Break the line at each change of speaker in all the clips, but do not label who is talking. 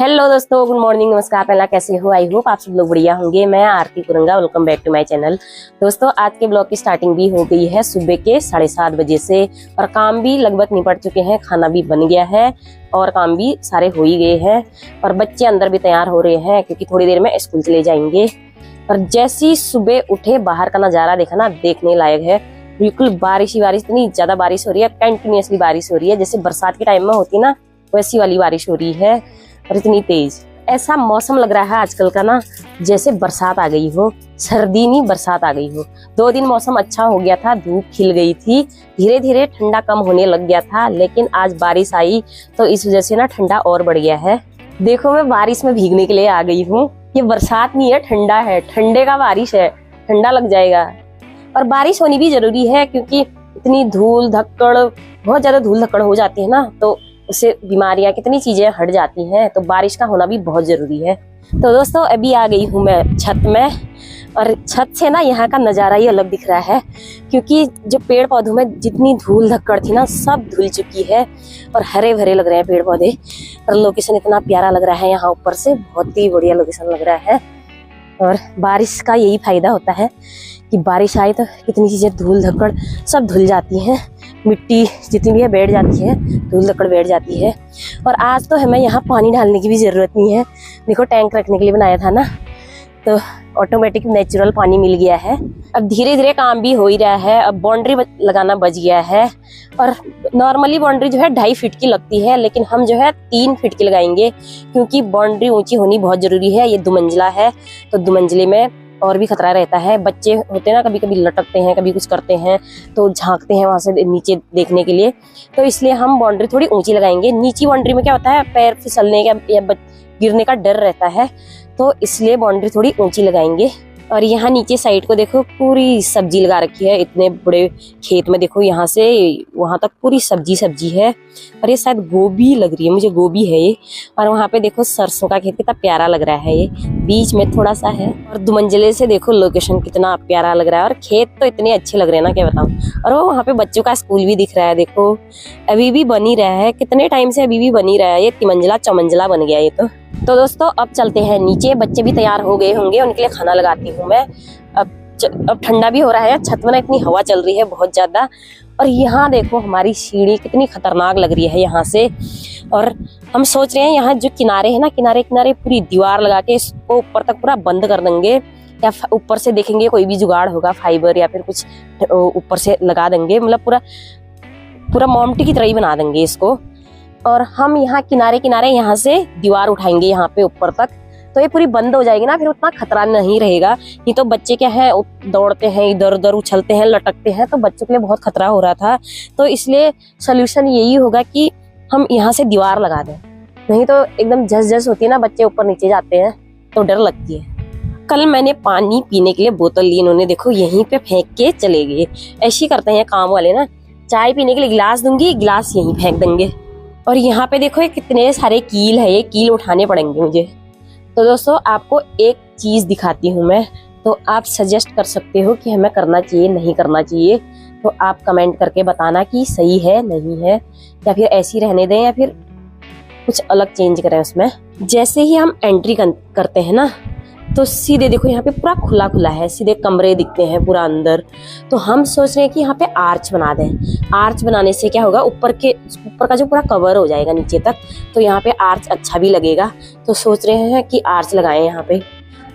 Hello दोस्तों, good morning, नमस्कार। पहला कैसे हो? आई होप आप सब लोग बढ़िया होंगे। मैं Aarti Kuranga, welcome back to my channel. दोस्तों, आज के ब्लॉग की स्टार्टिंग भी हो गई है सुबह के 7:30 बजे से और काम भी लगभग निपट चुके हैं। खाना भी बन गया है और काम भी सारे हो ही गए हैं और बच्चे अंदर भी तैयार हो रहे हैं क्योंकि थोड़ी देर में स्कूल चले जाएंगे। और जैसी सुबह उठे, बाहर का नजारा देखा ना, देखने लायक है। बिल्कुल बारिश ही बारिश, इतनी ज्यादा बारिश हो रही है, कंटिन्यूअसली बारिश हो रही है, जैसे बरसात के टाइम में होती ना वैसी वाली बारिश हो रही है और इतनी तेज। ऐसा मौसम लग रहा है आजकल का ना, जैसे बरसात आ गई हो, सर्दी नहीं बरसात आ गई हो। 2 दिन मौसम अच्छा हो गया था, धूप खिल गई थी, धीरे धीरे ठंडा कम होने लग गया था, लेकिन आज बारिश आई तो इस वजह से ना ठंडा और बढ़ गया है। देखो, मैं बारिश में भीगने के लिए आ गई हूँ। ये बरसात नहीं है, ठंडा है, ठंडे का बारिश है, ठंडा लग जाएगा। और बारिश होनी भी जरूरी है क्योंकि इतनी धूल धक्कड़, बहुत ज्यादा धूल धक्कड़ हो जाती है ना, तो उससे बीमारियां, कितनी चीजें हट जाती हैं, तो बारिश का होना भी बहुत जरूरी है। तो दोस्तों, अभी आ गई हूँ मैं छत में और छत से ना यहाँ का नजारा ही अलग दिख रहा है क्योंकि जो पेड़ पौधों में जितनी धूल धक्कड़ थी ना, सब धुल चुकी है और हरे भरे लग रहे हैं पेड़ पौधे। और लोकेशन इतना प्यारा लग रहा है यहाँ ऊपर से, बहुत ही बढ़िया लोकेशन लग रहा है। और बारिश का यही फायदा होता है कि बारिश आए तो कितनी चीजें धूल धक्कड़ सब धुल जाती हैं, मिट्टी जितनी भी है बैठ जाती है, धूल धक्कड़ बैठ जाती है। और आज तो हमें यहाँ पानी डालने की भी जरूरत नहीं है। देखो, टैंक रखने के लिए बनाया था ना, तो ऑटोमेटिक नेचुरल पानी मिल गया है। अब धीरे धीरे काम भी हो ही रहा है। अब बाउंड्री लगाना बच गया है और नॉर्मली बाउंड्री जो है 2.5 फीट की लगती है, लेकिन हम जो है 3 फीट की लगाएंगे क्योंकि बाउंड्री ऊंची होनी बहुत जरूरी है। ये 2 मंजिला है तो 2 मंजिले में और भी खतरा रहता है। बच्चे होते हैं ना, कभी कभी लटकते हैं, कभी कुछ करते हैं तो झांकते हैं वहां से नीचे देखने के लिए, तो इसलिए हम बाउंड्री थोड़ी ऊंची लगाएंगे। नीची बाउंड्री में क्या होता है, पैर फिसलने का या गिरने का डर रहता है, तो इसलिए बाउंड्री थोड़ी ऊंची लगाएंगे। और यहाँ नीचे साइड को देखो, पूरी सब्जी लगा रखी है। इतने बड़े खेत में देखो, यहाँ से वहां तक पूरी सब्जी सब्जी है। और ये शायद गोभी लग रही है मुझे, गोभी है ये। और वहां पे देखो सरसों का खेत, कितना प्यारा लग रहा है। ये बीच में थोड़ा सा है और 2 मंजिले से देखो लोकेशन कितना प्यारा लग रहा है। और खेत तो इतने अच्छे लग रहे हैं ना, क्या बताऊं। और वो वहाँ पे बच्चों का स्कूल भी दिख रहा है, देखो अभी भी बन ही रहा है, कितने टाइम से अभी भी बन ही रहा है। ये 3 मंजिला 4 मंजिला बन गया ये तो दोस्तों, अब चलते हैं नीचे। बच्चे भी तैयार हो गए होंगे, उनके लिए खाना लगाती हूँ मैं। अब ठंडा भी हो रहा है, छत में ना इतनी हवा चल रही है बहुत ज्यादा। और यहाँ देखो हमारी सीढ़ी कितनी खतरनाक लग रही है यहाँ से। और हम सोच रहे हैं यहाँ जो किनारे है ना, किनारे किनारे पूरी दीवार लगा के इसको ऊपर तक पूरा बंद कर देंगे, या ऊपर से देखेंगे कोई भी जुगाड़ होगा, फाइबर या फिर कुछ ऊपर से लगा देंगे, मतलब पूरा पूरा मोमटी की तरह ही बना देंगे इसको। और हम यहाँ किनारे किनारे यहाँ से दीवार उठाएंगे यहाँ पे ऊपर तक, तो ये पूरी बंद हो जाएगी ना, फिर उतना खतरा नहीं रहेगा। नहीं तो बच्चे क्या है, दौड़ते हैं, इधर उधर उछलते हैं, लटकते हैं, तो बच्चों के लिए बहुत खतरा हो रहा था। तो इसलिए सोल्यूशन यही होगा कि हम यहाँ से दीवार लगा दें, नहीं तो एकदम झस झस होती है ना, बच्चे ऊपर नीचे जाते हैं तो डर लगती है। कल मैंने पानी पीने के लिए बोतल ली, इन्होंने देखो यहीं पे फेंक के चले गए। ऐसे ही करते हैं काम वाले ना, चाय पीने के लिए गिलास दूंगी, गिलास यहीं फेंक देंगे। और यहाँ पे देखो ये कितने सारे कील है, ये कील उठाने पड़ेंगे मुझे। तो दोस्तों, आपको एक चीज दिखाती हूँ मैं, तो आप सजेस्ट कर सकते हो कि हमें करना चाहिए नहीं करना चाहिए। तो आप कमेंट करके बताना कि सही है नहीं है, या फिर ऐसी रहने दें या फिर कुछ अलग चेंज करें उसमें। जैसे ही हम एंट्री करते हैं ना, तो सीधे देखो यहाँ पे पूरा खुला खुला है, सीधे कमरे दिखते हैं पूरा अंदर। तो हम सोच रहे हैं कि यहाँ पे आर्च बना दें। आर्च बनाने से क्या होगा, ऊपर का जो पूरा कवर हो जाएगा नीचे तक, तो यहाँ पे आर्च अच्छा भी लगेगा। तो सोच रहे हैं कि आर्च लगाएं यहाँ पे।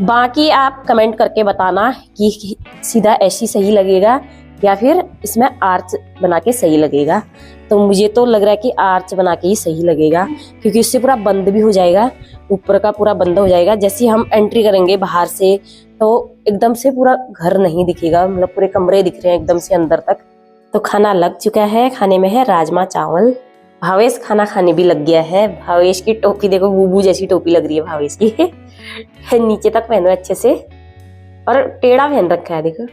बाकी आप कमेंट करके बताना कि सीधा ऐसी सही लगेगा या फिर इसमें आर्च बना के सही लगेगा। तो मुझे तो लग रहा है कि आर्च बना के ही सही लगेगा क्योंकि इससे पूरा बंद भी हो जाएगा, ऊपर का पूरा बंद हो जाएगा। जैसे हम एंट्री करेंगे बाहर से तो एकदम से पूरा घर नहीं दिखेगा, मतलब पूरे कमरे दिख रहे हैं एकदम से अंदर तक। तो खाना लग चुका है, खाने में है राजमा चावल। भावेश खाना खाने भी लग गया है। भावेश की टोपी देखो, बूबू जैसी टोपी लग रही है भावेश की नीचे तक पहनो अच्छे से, और टेढ़ा पहन रखा है देखो।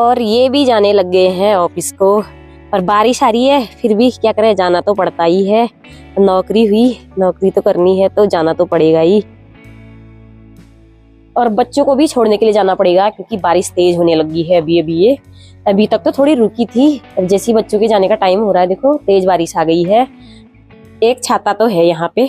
और ये भी जाने लग गए हैं ऑफिस को। और बारिश आ रही है फिर भी क्या करें, जाना तो पड़ता ही है। नौकरी हुई, नौकरी तो करनी है तो जाना तो पड़ेगा ही। और बच्चों को भी छोड़ने के लिए जाना पड़ेगा क्योंकि बारिश तेज होने लगी है अभी तक तो थोड़ी रुकी थी। अब जैसे ही बच्चों के जाने का टाइम हो रहा है, देखो तेज बारिश आ गई है। एक छाता तो है यहाँ पे।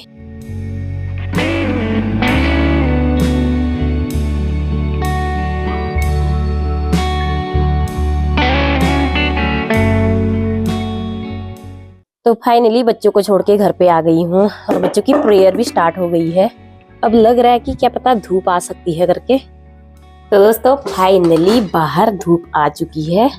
तो फाइनली बच्चों को छोड़ के घर पे आ गई हूँ और बच्चों की प्रेयर भी स्टार्ट हो गई है। अब लग रहा है कि क्या पता धूप आ सकती है करके। तो दोस्तों फाइनली बाहर धूप आ चुकी है,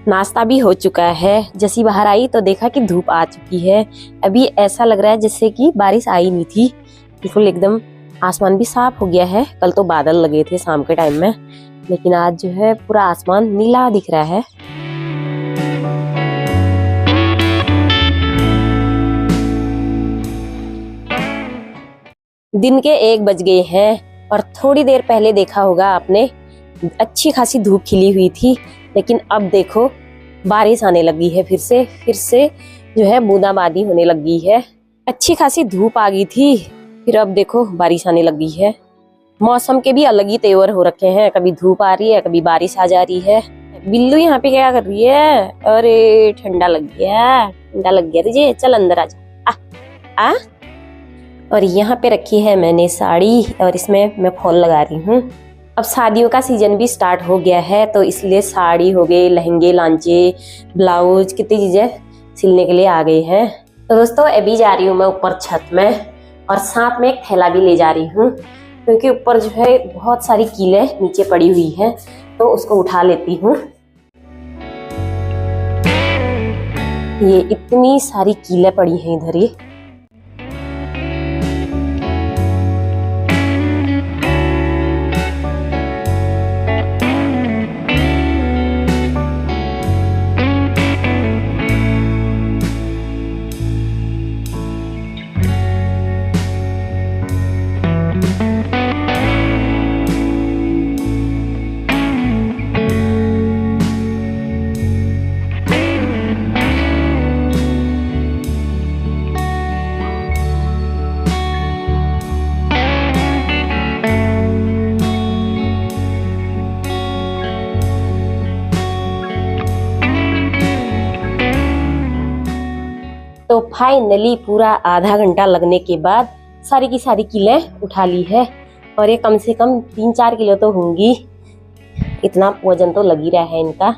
नाश्ता भी हो चुका है। जैसी बाहर आई तो देखा कि धूप आ चुकी है। अभी ऐसा लग रहा है जैसे कि बारिश आई नहीं थी, बिल्कुल एकदम आसमान भी साफ हो गया है। कल तो बादल लगे थे शाम के टाइम में, लेकिन आज जो है पूरा आसमान नीला दिख रहा है। दिन के 1 बज गए हैं और थोड़ी देर पहले देखा होगा आपने, अच्छी खासी धूप खिली हुई थी, लेकिन अब देखो बारिश आने लगी है। फिर से जो है बूंदाबांदी होने लगी है। अच्छी खासी धूप आ गई थी, फिर अब देखो बारिश आने लगी है। मौसम के भी अलग ही तेवर हो रखे हैं, कभी धूप आ रही है कभी बारिश आ जा रही है। बिल्लू यहाँ पे क्या कर रही है? अरे ठंडा लग गया तुझे, चल अंदर आ जा। आ और यहाँ पे रखी है मैंने साड़ी और इसमें मैं फॉल लगा रही हूँ। अब शादियों का सीजन भी स्टार्ट हो गया है तो इसलिए साड़ी हो गए, लहंगे, लांचे, ब्लाउज, कितनी चीजें सिलने के लिए आ गई हैं। तो दोस्तों अभी जा रही हूँ मैं ऊपर छत में और साथ में एक थैला भी ले जा रही हूँ क्योंकि ऊपर जो है बहुत सारी कीलें नीचे पड़ी हुई हैं तो उसको उठा लेती हूँ। ये इतनी सारी कीलें पड़ी हैं इधर ही। तो फाइनली पूरा आधा घंटा लगने के बाद सारी की सारी कीलें उठा ली है और ये कम से कम 3-4 किलो तो होंगी, इतना वजन तो लग ही रहा है इनका।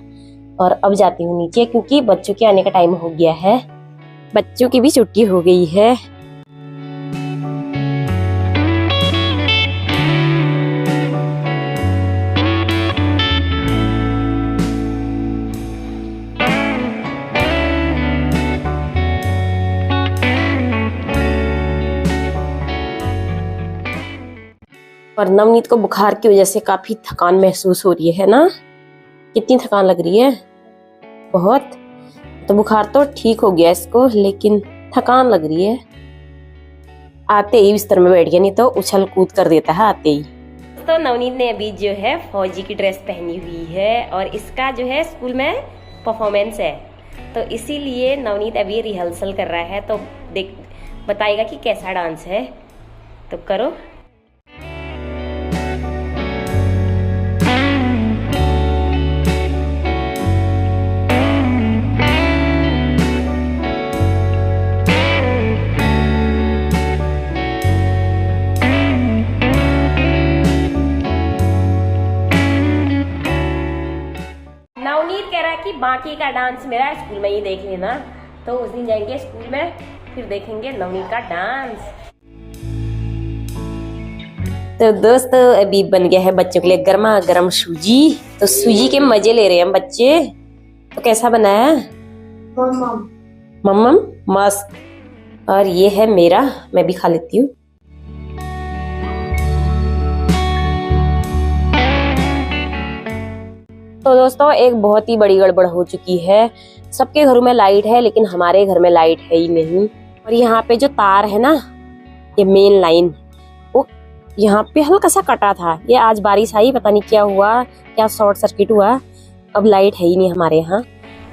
और अब जाती हूँ नीचे क्योंकि बच्चों के आने का टाइम हो गया है, बच्चों की भी छुट्टी हो गई है। और नवनीत को बुखार की वजह से काफी थकान महसूस हो रही है ना। कितनी थकान लग रही है, बहुत। तो बुखार तो ठीक हो गया इसको, लेकिन थकान लग रही है। आते ही बिस्तर में बैठ गया, नहीं तो उछल कूद कर देता है आते ही। तो नवनीत ने अभी जो है फौजी की ड्रेस पहनी हुई है और इसका जो है स्कूल में परफॉर्मेंस है, तो इसीलिए नवनीत अभी रिहर्सल कर रहा है। तो देख बताएगा कि कैसा डांस है, तो करो। नवनीत कह रहा है कि बाकी का डांस मेरा स्कूल में ही देख लेना, तो उस दिन जाएंगे स्कूल में फिर देखेंगे नवनीत का डांस। तो दोस्तों अभी बन गया है बच्चों के लिए गर्मा गर्म सूजी। तो सूजी के मजे ले रहे हैं बच्चे। तो कैसा बना है? मम्मम मस्त। और ये है मेरा, मैं भी खा लेती हूँ। तो दोस्तों एक बहुत ही बड़ी गड़बड़ हो चुकी है। सबके घरों में लाइट है लेकिन हमारे घर में लाइट है ही नहीं। और यहाँ पे जो तार है ना, ये मेन लाइन, वो यहाँ पे हल्का सा कटा था। ये आज बारिश आई, पता नहीं क्या हुआ, क्या शॉर्ट सर्किट हुआ, अब लाइट है ही नहीं हमारे यहाँ।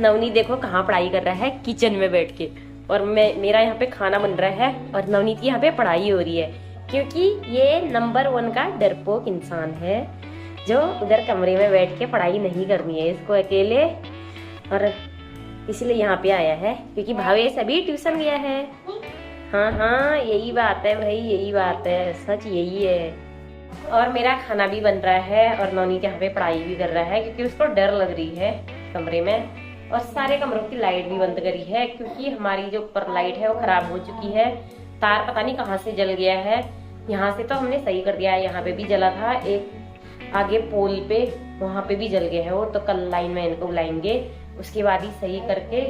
नवनीत देखो कहाँ पढ़ाई कर रहा है, किचन में बैठ के, और मेरा यहाँ पे खाना बन रहा है और नवनीत की यहाँ पे पढ़ाई हो रही है, क्योंकि ये नंबर 1 का डरपोक इंसान है जो उधर कमरे में बैठ के पढ़ाई नहीं करनी है इसको अकेले, और इसलिए यहाँ पे आया है क्योंकि भावेश अभी ट्यूशन गया है। हाँ हाँ यही बात है भाई, यही बात है, सच यही है। और मेरा खाना भी बन रहा है और नवनीत यहाँ पे पढ़ाई भी कर रहा है क्योंकि उसको डर लग रही है कमरे में। और सारे कमरों की लाइट भी बंद करी है क्योंकि हमारी जो ऊपर लाइट है वो खराब हो चुकी है। तार पता नहीं कहाँ से जल गया है, यहाँ से तो हमने सही कर दिया है, यहाँ पे भी जला था, एक आगे पोल पे वहाँ पे भी जल गया है वो, तो कल लाइन मैन को बुलाएंगे, उसके बाद ही सही करके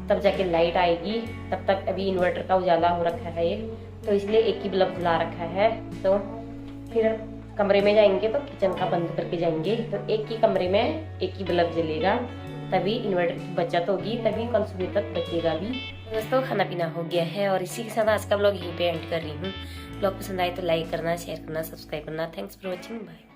तब जाके लाइट आएगी। तब तक अभी इन्वर्टर का उजाला हो रखा है ये, तो इसलिए एक ही बल्ब जला रखा है। तो फिर कमरे में जाएंगे तो किचन का बंद करके जाएंगे, तो एक ही कमरे में एक ही बल्ब जलेगा, तभी इन्वर्टर की बचत होगी, तभी कल सुबह तक बचेगा भी। दोस्तों खाना पीना हो गया है और इसी के साथ आज का ब्लॉग यहीं पे एंड कर रही हूँ। ब्लॉग पसंद आए तो लाइक करना, शेयर करना, सब्सक्राइब करना। Thanks for watching, bye.